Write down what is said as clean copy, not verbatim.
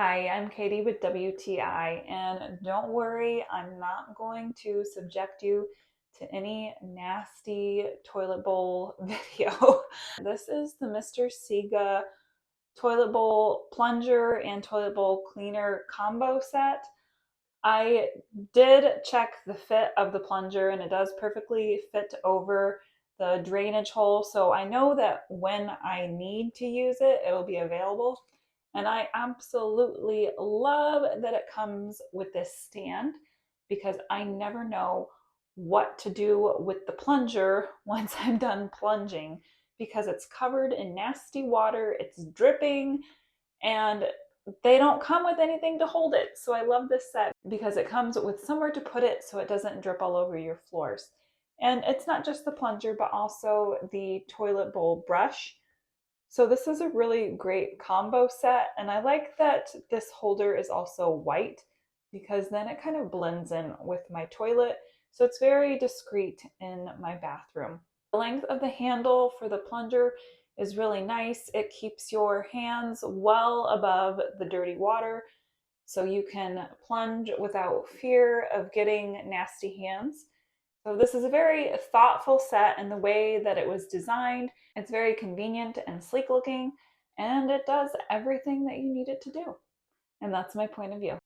Hi, I'm Katie with WTI, and don't worry, I'm not going to subject you to any nasty toilet bowl video. This is the MR.SIGA toilet bowl plunger and toilet bowl cleaner combo set. I did check the fit of the plunger and it does perfectly fit over the drainage hole, so I know that when I need to use it, it'll be available. And I absolutely love that it comes with this stand because I never know what to do with the plunger once I'm done plunging because it's covered in nasty water, it's dripping, and they don't come with anything to hold it. So I love this set because it comes with somewhere to put it so it doesn't drip all over your floors. And it's not just the plunger, but also the toilet bowl brush. So this is a really great combo set, and I like that this holder is also white because then it kind of blends in with my toilet. So it's very discreet in my bathroom. The length of the handle for the plunger is really nice. It keeps your hands well above the dirty water so you can plunge without fear of getting nasty hands. So this is a very thoughtful set in the way that it was designed. It's very convenient and sleek looking, and it does everything that you need it to do. And that's my point of view.